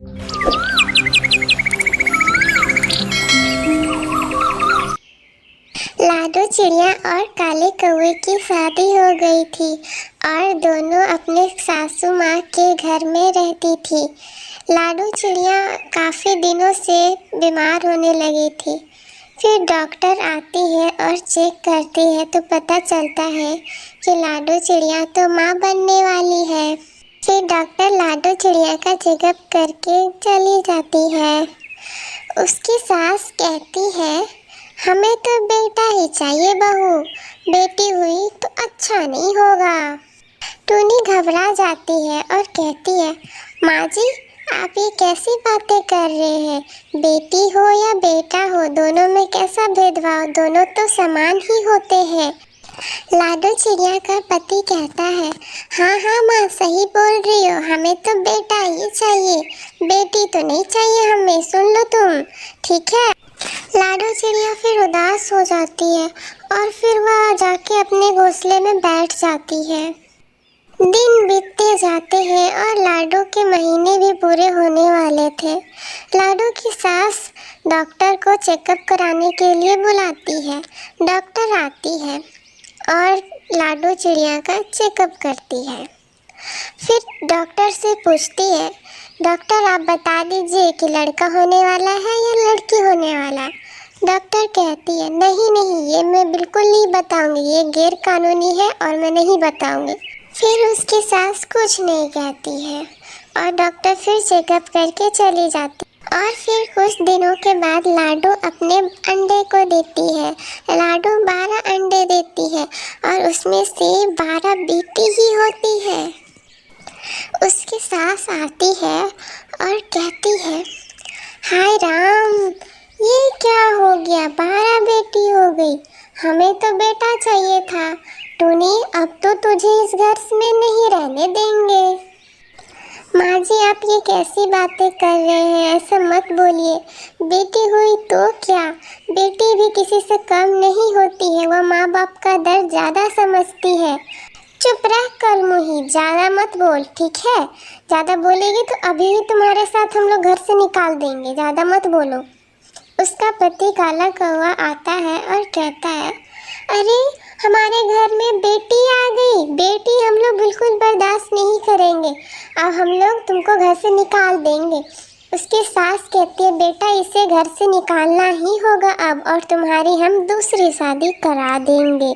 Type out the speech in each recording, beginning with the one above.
लाडो चिड़िया और काले कौवे की शादी हो गई थी और दोनों अपने सासू माँ के घर में रहती थी। लाडो चिड़िया काफ़ी दिनों से बीमार होने लगी थी। फिर डॉक्टर आती है और चेक करती है तो पता चलता है कि लाडो चिड़िया तो माँ बनने वाली है। फिर डॉक्टर लाडो चिड़िया का चेकअप करके चली जाती है। उसकी सास कहती है, हमें तो बेटा ही चाहिए बहू, बेटी हुई तो अच्छा नहीं होगा। टूनी घबरा जाती है और कहती है, माँ जी आप ये कैसी बातें कर रहे हैं? बेटी हो या बेटा हो, दोनों में कैसा भेदभाव? दोनों तो समान ही होते हैं। लाडो चिड़िया का पति कहता है, हाँ हाँ माँ सही बोल रही हो, हमें तो बेटा ही चाहिए, बेटी तो नहीं चाहिए हमें, सुन लो तुम, ठीक है। लाडो चिड़िया फिर उदास हो जाती है और फिर वह जाके अपने घोंसले में बैठ जाती है। दिन बीतते जाते हैं और लाडो के महीने भी पूरे होने वाले थे। लाडो की सास डॉक्टर को चेकअप कराने के लिए बुलाती है। डॉक्टर आती है और लाडो चिड़िया का चेकअप करती है। फिर डॉक्टर से पूछती है, डॉक्टर आप बता दीजिए कि लड़का होने वाला है या लड़की होने वाला है? डॉक्टर कहती है, नहीं नहीं ये मैं बिल्कुल नहीं बताऊंगी, ये गैर कानूनी है और मैं नहीं बताऊंगी। फिर उसकी सास कुछ नहीं कहती है और डॉक्टर फिर चेकअप करके चली जाती। और फिर कुछ दिनों के बाद लाडो अपने अंडे को देती है। लाडो 12 अंडे देती है और उसमें से 12 बेटी ही होती है। उसकी सास आती है और कहती है, हाय राम ये क्या हो गया, 12 बेटी हो गई, हमें तो बेटा चाहिए था। टूनी अब तो तुझे इस घर में नहीं रहने देंगे। माँ जी आप ये कैसी बातें कर रहे हैं, ऐसा मत बोलिए, बेटी हुई तो क्या, बेटी भी किसी से कम नहीं होती है, वह माँ बाप का दर्द ज़्यादा समझती है। चुप रह कलमुही, ज़्यादा मत बोल, ठीक है? ज़्यादा बोलेगी तो अभी ही तुम्हारे साथ हम लोग घर से निकाल देंगे, ज़्यादा मत बोलो। उसका पति काला कौवा आता है और कहता है, अरे हमारे घर में बेटी आ गई, बेटी हम लोग बिल्कुल बर्दाश्त नहीं करेंगे, अब हम लोग तुमको घर से निकाल देंगे। उसकी सास कहती है, बेटा इसे घर से निकालना ही होगा अब, और तुम्हारी हम दूसरी शादी करा देंगे,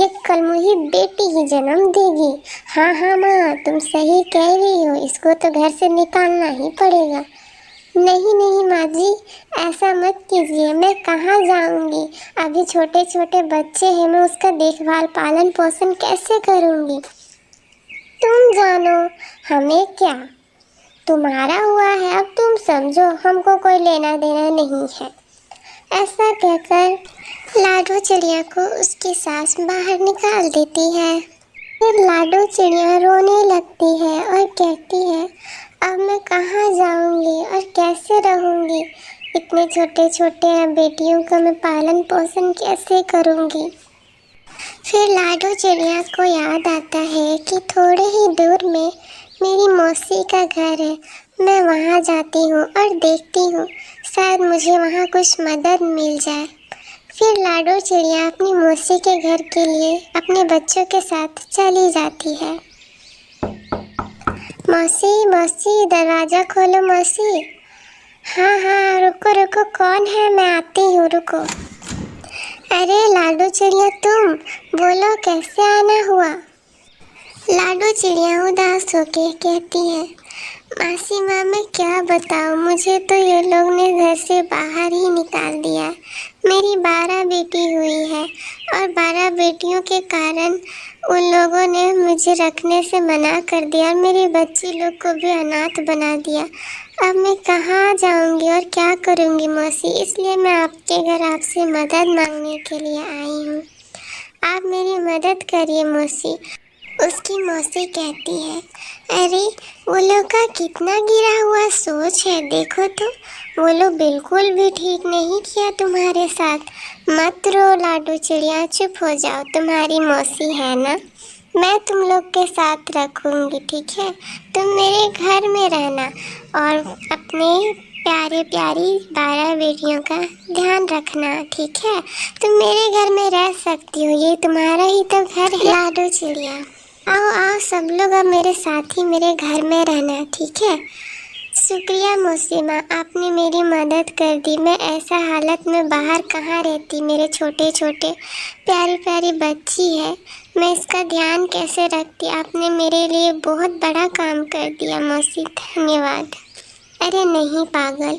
ये कलमुही बेटी ही जन्म देगी। हाँ हाँ माँ तुम सही कह रही हो, इसको तो घर से निकालना ही पड़ेगा। नहीं नहीं माँ जी ऐसा मत कीजिए, मैं कहाँ जाऊँगी, अभी छोटे छोटे बच्चे हैं, मैं उसका देखभाल पालन पोषण कैसे करूँगी? तुम जानो, हमें क्या, तुम्हारा हुआ है अब तुम समझो, हमको कोई लेना देना नहीं है। ऐसा कहकर लाडो चिड़िया को उसकी सास बाहर निकाल देती है। फिर लाडो चिड़िया रोने लगती है और कहती है, अब मैं कहाँ जाऊँगी और कैसे रहूँगी, इतने छोटे छोटे बेटियों का मैं पालन पोषण कैसे करूँगी? फिर लाडो चिड़िया को याद आता है कि थोड़े ही दूर में मेरी मौसी का घर है, मैं वहाँ जाती हूँ और देखती हूँ, शायद मुझे वहाँ कुछ मदद मिल जाए। फिर लाडो चिड़िया अपनी मौसी के घर के लिए अपने बच्चों के साथ चली जाती है। मौसी मौसी दरवाज़ा खोलो मौसी। हाँ हाँ रुको रुको, कौन है, मैं आती हूँ रुको। अरे लाडो चिड़िया तुम, बोलो कैसे आना हुआ? लाडो चिड़िया उदास होके कहती है, मासी माँ मैं क्या बताऊँ, मुझे तो ये लोग ने घर से बाहर ही निकाल दिया। मेरी 12 बेटी हुई है और 12 बेटियों के कारण उन लोगों ने मुझे रखने से मना कर दिया, मेरी बच्ची लोग को भी अनाथ बना दिया। अब मैं कहाँ जाऊँगी और क्या करूँगी मौसी, इसलिए मैं आपके घर आपसे मदद मांगने के लिए आई हूँ, आप मेरी मदद करिए मौसी। उसकी मौसी कहती है, अरे वो लोग का कितना गिरा हुआ सोच है, देखो तो वो लोग बिल्कुल भी ठीक नहीं किया तुम्हारे साथ। मत रो लाडो चिड़िया, चुप हो जाओ, तुम्हारी मौसी है ना, मैं तुम लोग के साथ रखूँगी, ठीक है। तुम मेरे घर में रहना और अपने प्यारे प्यारी 12 बेटियों का ध्यान रखना, ठीक है। तुम मेरे घर में रह सकती हो, ये तुम्हारा ही तो घर है। लाडो चिड़िया, आओ आओ सब लोग अब मेरे साथ ही मेरे घर में रहना, ठीक है। शुक्रिया मौसीमा, आपने मेरी मदद कर दी। मैं ऐसा हालत में बाहर कहाँ रहती, मेरे छोटे छोटे प्यारी प्यारी बच्ची है, मैं इसका ध्यान कैसे रखती। आपने मेरे लिए बहुत बड़ा काम कर दिया मौसी, धन्यवाद। अरे नहीं पागल,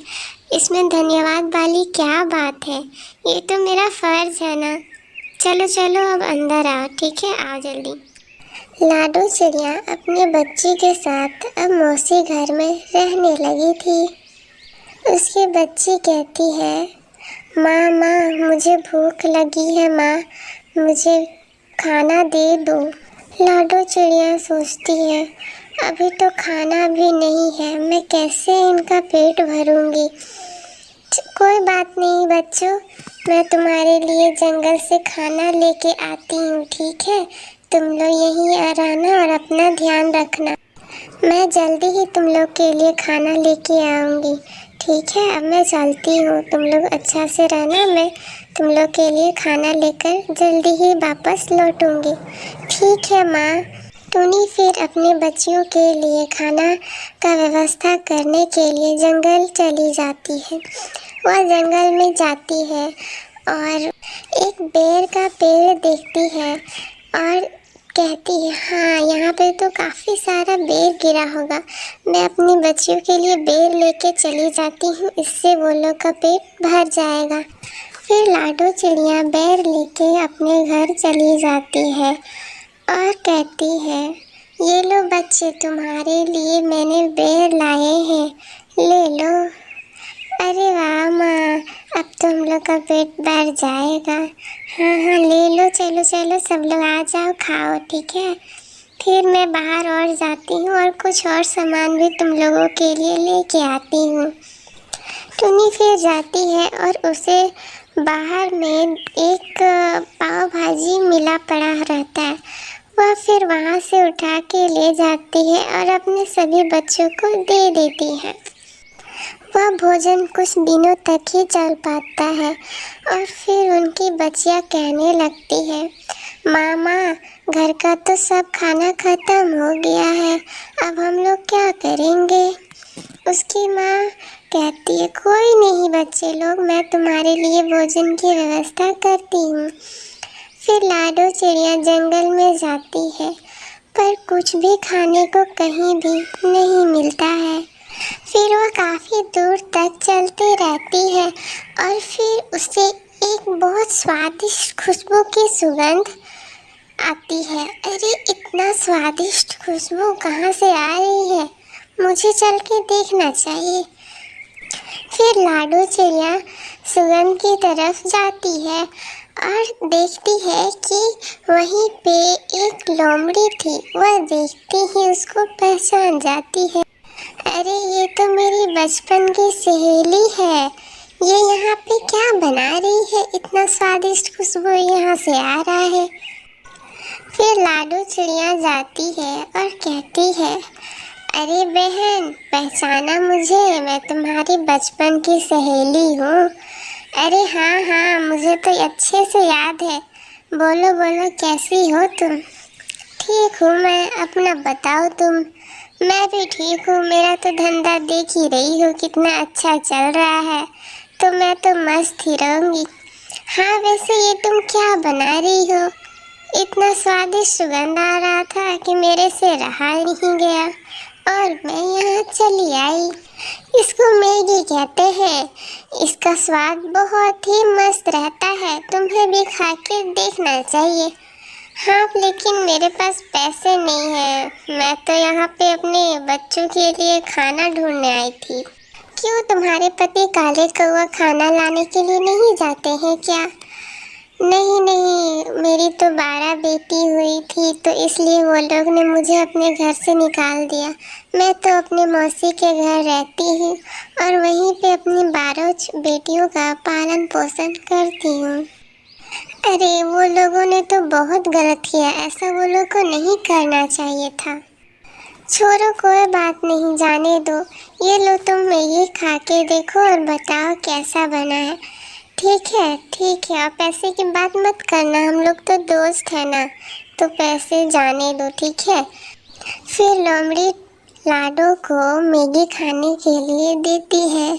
इसमें धन्यवाद वाली क्या बात है, ये तो मेरा फ़र्ज़ है ना। चलो चलो अब अंदर आओ, ठीक है, आओ जल्दी। लाडो चिड़िया अपने बच्ची के साथ अब मौसी घर में रहने लगी थी। उसकी बच्ची कहती है, माँ माँ मुझे भूख लगी है, माँ मुझे खाना दे दो। लाडो चिड़िया सोचती है, अभी तो खाना भी नहीं है, मैं कैसे इनका पेट भरूंगी। कोई बात नहीं बच्चों, मैं तुम्हारे लिए जंगल से खाना लेके आती हूँ, ठीक है। तुम लोग यहीं रहना और अपना ध्यान रखना। मैं जल्दी ही तुम लोग के लिए खाना लेके आऊँगी, ठीक है। अब मैं चलती हूँ, तुम लोग अच्छा से रहना, मैं तुम लोग के लिए खाना लेकर जल्दी ही वापस लौटूँगी। ठीक है माँ। टूनी फिर अपने बच्चियों के लिए खाना का व्यवस्था करने के लिए जंगल चली जाती है। वह जंगल में जाती है और एक बेर का पेड़ देखती है और कहती है, हाँ यहाँ पे तो काफ़ी सारा बेर गिरा होगा, मैं अपनी बच्चियों के लिए बेर लेके चली जाती हूँ, इससे वो लोग का पेट भर जाएगा। फिर लाडो चिड़िया बेर लेके अपने घर चली जाती है और कहती है, ये लो बच्चे, तुम्हारे लिए मैंने बेर लाए हैं, ले लो। अरे वाह माँ, अब तो हम लोग का पेट भर जाएगा। हाँ हाँ ले लो, चलो चलो सब लोग आ जाओ, खाओ, ठीक है। फिर मैं बाहर और जाती हूँ और कुछ और सामान भी तुम लोगों के लिए लेके आती हूँ। टुनी फिर जाती है और उसे बाहर में एक पाव भाजी मिला पड़ा रहता है। वह फिर वहाँ से उठा के ले जाती है और अपने सभी बच्चों को दे देती है। वह भोजन कुछ दिनों तक ही चल पाता है और फिर उनकी बच्चियाँ कहने लगती है, मामा घर का तो सब खाना खत्म हो गया है, अब हम लोग क्या करेंगे। उसकी माँ कहती है, कोई नहीं बच्चे लोग, मैं तुम्हारे लिए भोजन की व्यवस्था करती हूँ। फिर लाडो चिड़िया जंगल में जाती है पर कुछ भी खाने को कहीं भी नहीं मिलता है। फिर वह काफ़ी दूर तक चलती रहती है और फिर उसे एक बहुत स्वादिष्ट खुशबू की सुगंध आती है। अरे इतना स्वादिष्ट खुशबू कहाँ से आ रही है, मुझे चल के देखना चाहिए। फिर लाडो चिड़िया सुगंध की तरफ जाती है और देखती है कि वहीं पे एक लोमड़ी थी। वह देखती ही उसको पहचान जाती है। अरे ये तो मेरी बचपन की सहेली है, ये यहाँ पे क्या बना रही है, इतना स्वादिष्ट खुशबू यहाँ से आ रहा है। फिर लाडो चिड़िया जाती है और कहती है, अरे बहन पहचाना मुझे, मैं तुम्हारी बचपन की सहेली हूँ। अरे हाँ हाँ मुझे तो अच्छे से याद है, बोलो बोलो कैसी हो तुम। ठीक हूँ मैं, अपना बताओ तुम। मैं भी ठीक हूँ, मेरा तो धंधा देख ही रही हो कितना अच्छा चल रहा है, तो मैं तो मस्त ही रहूँगी। हाँ वैसे ये तुम क्या बना रही हो, इतना स्वादिष्ट सुगंध आ रहा था कि मेरे से रहा नहीं गया और मैं यहाँ चली आई। इसको मैगी कहते हैं, इसका स्वाद बहुत ही मस्त रहता है, तुम्हें भी खा के देखना चाहिए। हाँ लेकिन मेरे पास पैसे नहीं है, मैं तो यहाँ पे अपने बच्चों के लिए खाना ढूंढने आई थी। क्यों तुम्हारे पति काले कौवा खाना लाने के लिए नहीं जाते हैं क्या। नहीं नहीं, मेरी तो 12 बेटी हुई थी तो इसलिए वो लोग ने मुझे अपने घर से निकाल दिया। मैं तो अपने मौसी के घर रहती हूँ और वहीं पे अपनी 12 बेटियों का पालन पोषण करती हूँ। अरे वो लोगों ने तो बहुत गलत किया, ऐसा वो लोग को नहीं करना चाहिए था। छोड़ो कोई बात नहीं, जाने दो। ये लो तुम मैगी खा के देखो और बताओ कैसा बना है। ठीक है, और पैसे की बात मत करना, हम लोग तो दोस्त है ना, तो पैसे जाने दो, ठीक है। फिर लोमड़ी लाडो को मैगी खाने के लिए देती है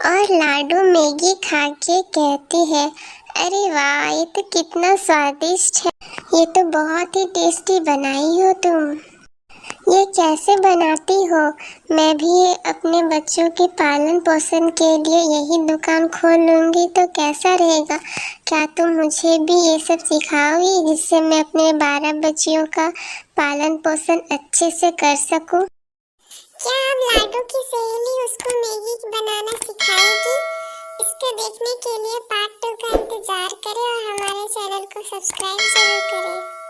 और लाडो मैगी खा के कहती है, अरे वाह, ये तो कितना स्वादिष्ट है, ये तो बहुत ही टेस्टी बनाई हो तुम। ये कैसे बनाती हो? मैं भी अपने बच्चों के पालन पोषण के लिए यही दुकान खोल लूँगी तो कैसा रहेगा? क्या तुम मुझे भी ये सब सिखाओगी जिससे मैं अपने 12 बच्चियों का पालन पोषण अच्छे से कर सकूं? क्या अब लाडू की सहेली उसको मैगी बनाना सिखाएगी? इसको देखने के लिए पार्ट 2 का इंतजार करें और हमारे चैनल को सब्सक्राइब जरूर करें।